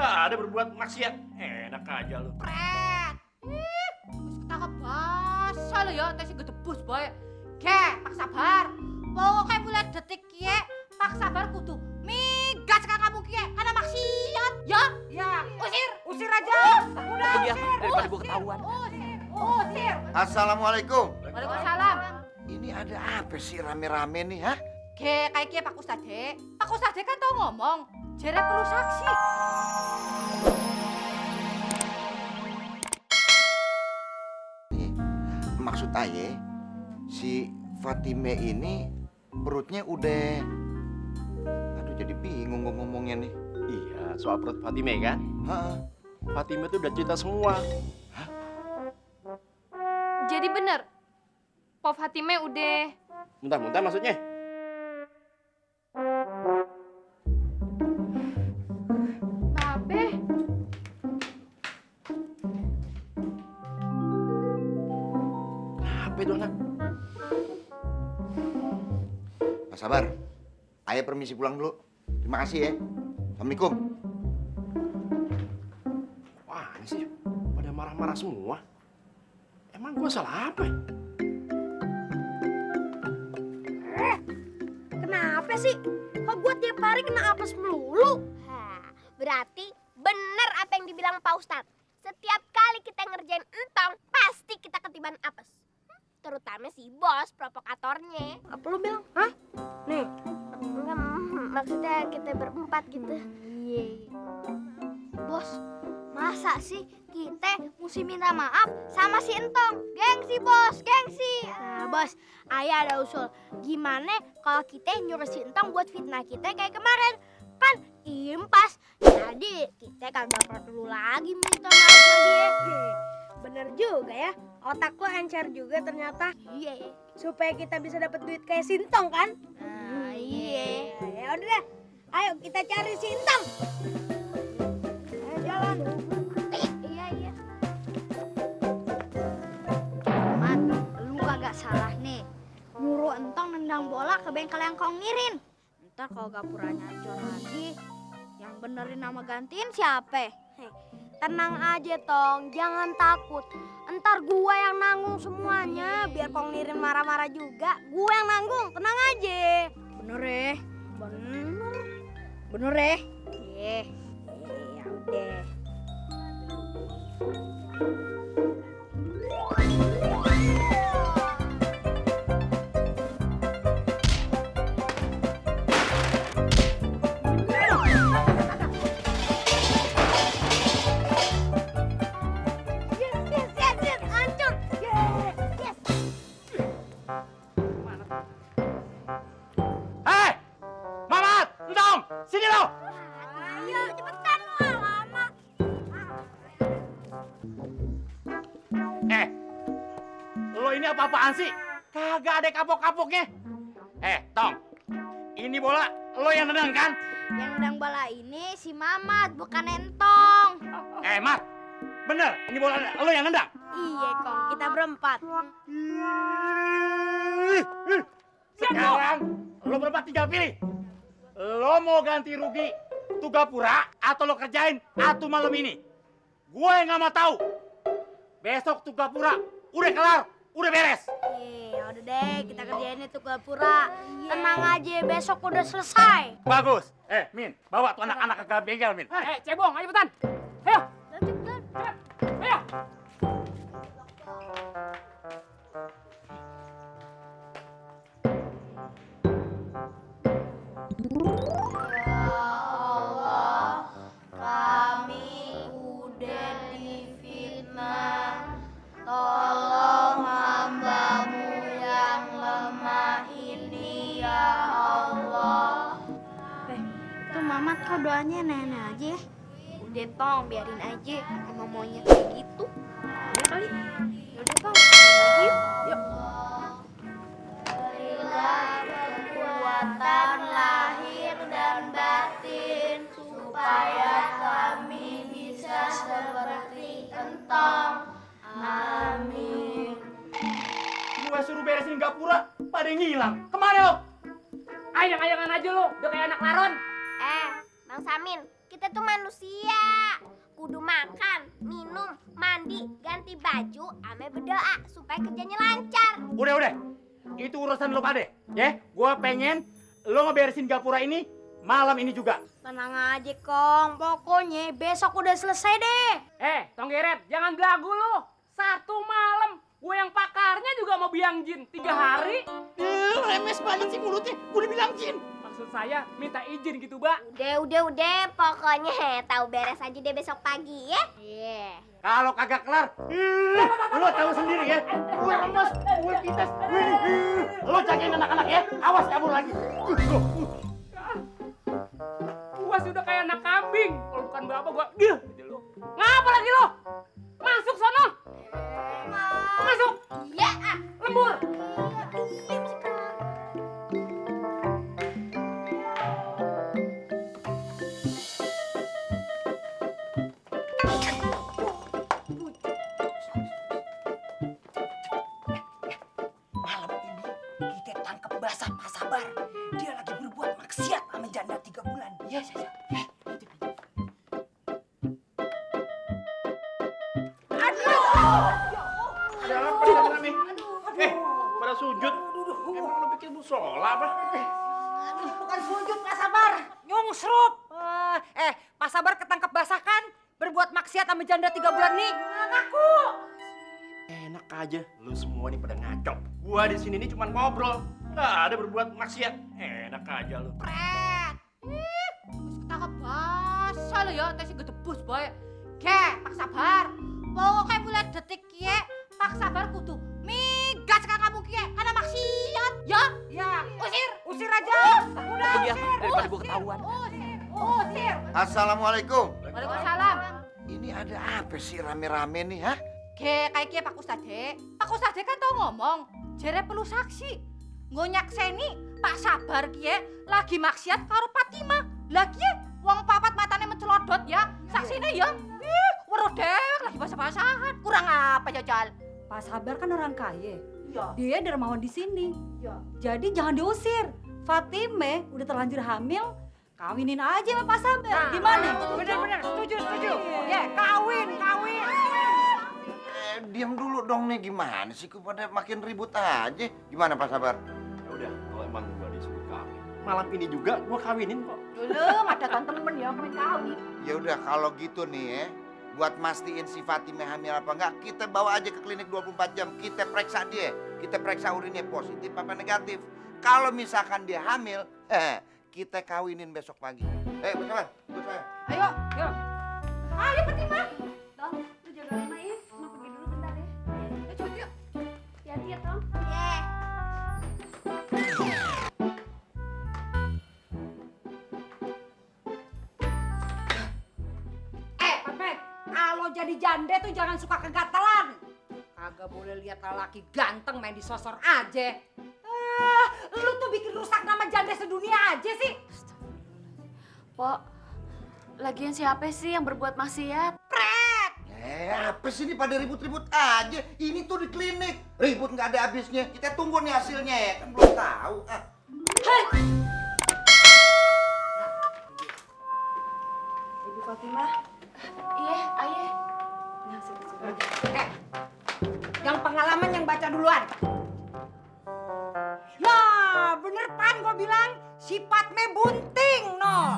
nggak ada berbuat maksiat. Enak aja lu. Pret. Wis ketangkep basah lho ya, entek sing gedebus bae. Ge, Pak Sabar. Pokoke mulai detik kiye, Pak Sabar kudu migas ka kamu kiye karena maksiat. Ya? Ya. Usir aja. Udah Iya, usir. daripada gua ketahuan. Usir. Assalamualaikum. Waalaikumsalam. Ini ada apa sih rame-rame nih, hah? Ge, kayak kiye Pak Ustadz. Pak Ustadz kan tau ngomong, jere perlu saksi. Maksud aye, si Fatime ini perutnya udah... Aduh, jadi bingung ngomongnya nih. Iya, soal perut Fatime kan? Hah? Fatime tuh udah cerita semua. Jadi bener, Pop Fatime udah... Muntah-muntah maksudnya? Babe, Apa itu anak? Pak Sabar, aye permisi pulang dulu. Terima kasih ya. Assalamualaikum. Wah, ini sih pada marah-marah semua. Emang gua salah apa? Kenapa sih? Kok gue tiap hari kena apes melulu? Berarti bener apa yang dibilang Pak Ustadz. Setiap kali kita ngerjain entong, pasti kita ketiban apes. Terutama si bos provokatornya. Apa lu bilang? Hah? Nih. Enggak, maksudnya kita berempat gitu. Iya. Bos, masa sih kita mesti minta maaf sama si entong? Gengsi bos, gengsi. Nah bos, ayah ada usul. Gimana kalau kita nyuruh si entong buat fitnah kita kayak kemarin? Kan impas. Jadi kita kan gak perlu lagi minta maaf sama dia. Bener juga ya, otak lo encer juga ternyata. Iya. Supaya kita bisa dapat duit kayak Sintong kan? Iya. Ya udah deh, ayo kita cari Sintong. Ayo jalan. Iya. Mat, lu kagak salah nih. Nyuruh entong nendang bola ke bengkel yang kau ngirin. Ntar kalau gapuranya hancur lagi, yang benerin nama gantiin siapa? Tenang aja Tong, jangan takut. Entar gua yang nanggung semuanya. Biar Kong Nirin marah-marah juga, gua yang nanggung, tenang aja. Bener ya? Bener ya? Iya, ya udah. Sini lo! Ayo cepetan lo, lama. Lo ini apa-apaan sih? Kagak ada kapok-kapoknya. Tong, ini bola lo yang nendang kan? Yang nendang bola ini si Mamat, bukan Entong. Mat, bener ini bola lo yang nendang? Iya Kong, kita berempat. Sekarang lo berempat tinggal pilih. Lo mau ganti rugi tuh gapura atau lo kerjain atu malam ini? Gue yang gak mau tahu. Besok tuh gapura udah kelar, udah beres. Iya, udah deh kita kerjain itu gapura. Tenang aja, besok udah selesai. Bagus. Min, bawa tuh anak-anak ke bengkel, Min. cebong, ayo cepetan. Ayo. Ayo. Tolong hamba-Mu yang lemah ini ya Allah. Itu Mamat kok doanya nenek aja ya? Udah Tong, biarin aja. Emang maunya kayak gitu. Udah kali. Yaudah Tong, lagi yuk. Yuk. Berilah kekuatan lahir dan batin supaya kami bisa seperti Entong. Amin. Gue suruh beresin gapura, pada ngilang. Kemana lo? Ayang-ayangan aja lo, udah kayak anak laron. Bang Samin, kita tuh manusia. Kudu makan, minum, mandi, ganti baju, ame berdoa supaya kerjanya lancar. Udah. Itu urusan lo pade. Ya, gua pengen lo ngeberesin gapura ini malam ini juga. Tenang aja, Kong. Pokoknya besok udah selesai deh. Tong Geret, jangan belagu lu. 1 malam, gue yang pakarnya juga mau biang jin 3 hari. Lemes banget sih mulutnya. Gue udah bilang jin. Maksud saya minta izin gitu, Mbak. Udah, pokoknya tahu beres aja deh besok pagi ya. Iya. Kalau kagak kelar, lo tahu sendiri ya. Gue lemes, gue pites. Lo jagain anak-anak ya. Awas kabur lagi. Gua sih udah kayak anak kambing. Kalau bukan bapak gua, gitu lu. Ngapa lagi lo? Masuk sono. Masuk. Iya. Lembur. Malam ini kita tangkap basah Pak Sabar. Dia lagi berbuat maksiat sama janda 3 bulan. Iya. Ada apa nih rame? Pada sujud. Emang lo bikin musola apa? Bukan sujud Pak Sabar, nyungsrup. Pak Sabar ketangkep basah kan? Berbuat maksiat sama janda 3 bulan nih. Ngaku. Enak aja, lu semua nih pada ngaco. Gua di sini nih cuma ngobrol, nggak ada berbuat maksiat. Enak aja lu. Pret. Wis ketangkep basah lo ya, ente sing gedebus bae. Ge, Pak Sabar. Pokoknya mulai detik kiye, Pak Sabar kudu migas ka kamu kiye karena maksiat. Ya? Ya, Usir aja. Udah Pergi ya, usir. daripada gua ketahuan. Usir. Assalamualaikum. Waalaikumsalam. Ini ada apa sih rame-rame nih, hah? Ge, kayak kiye Pak Ustadz. Pak Ustadz kan tau ngomong, jere perlu saksi. Nggo nyakseni Pak Sabar kiye lagi maksiat karo Fatimah. Lah kiye wong papat matane mencelodot ya. Saksine ya. Weruh dewek lagi basah-basahan. Kurang apa ya, Cal? Pak Sabar kan orang kaya. Ya. Dia dermawan di sini. Ya. Jadi jangan diusir. Fatime udah terlanjur hamil, kawinin aja sama Pak Sabar. Gimana? Bener, setuju. Ya, kawin. Diam dulu dong nih, gimana sih? Kok pada makin ribut aja. Gimana Pak Sabar? Ya udah, kalau emang gua disuruh kawin, malam ini juga gua kawinin kok. Belum ada temen ya kawin. Ya udah kalau gitu nih ya, buat mastiin si Fatimah hamil apa enggak, kita bawa aja ke klinik 24 jam. Kita periksa dia. Kita periksa urinnya positif apa negatif. Kalau misalkan dia hamil, kita kawinin besok pagi. Pak Sabar, ikut saya. Ayo. Ayo Fatimah. Tong, lu jaga rumah ya. Mau pergi dulu bentar ya. Ayo cepet yuk. Hati-hati ya, Tong. Iya. Pepe, kalau jadi janda tuh jangan suka kegatelan. Kagak boleh lihat lelaki ganteng main di sosor aja. Lu tuh bikin rusak nama janda sedunia aja sih. Pok, lagian siapa sih yang berbuat maksiat? Apa sih ini pada ribut-ribut aja? Ini tuh di klinik. Ribut nggak ada habisnya. Kita tunggu nih hasilnya ya. Kan belum tahu. Ibu Fatimah, Iya, ayah. Yang pengalaman yang baca duluan. Ya, bener pan gua bilang sifat me bunting no.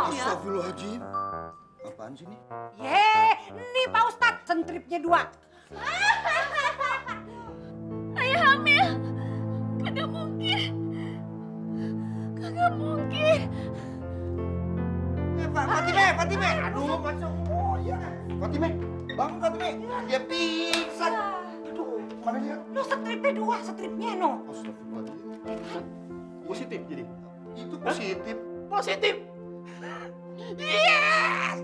Astagfirullahaladzim. Apaan sih ini? Nih Pak Ustadz, sentripnya 2. Ayah hamil. Kagak mungkin. Fatimah. Aduh, masuk. Oh iya. Fatimah, bangun Fatimah. Dia pingsan. Aduh, mana dia? Lu stripnya 2, stripnya no. Astagfirullahaladzim. Positif jadi. Itu positif. Positif. Yes.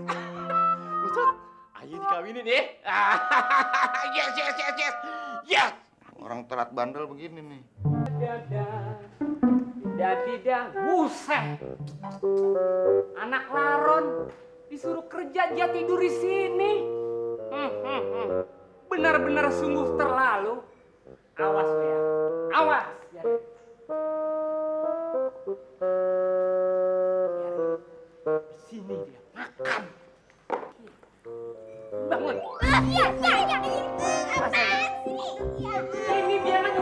Ustaz, ayo dikawinin ya. Yes. Orang telat bandel begini nih. Dadidah, buset. Anak laron disuruh kerja dia tidur di sini. Benar-benar sungguh terlalu. Awas lo ya, awas. Ya. Ini dia, makan. Bangun. Iya. Ini biar aja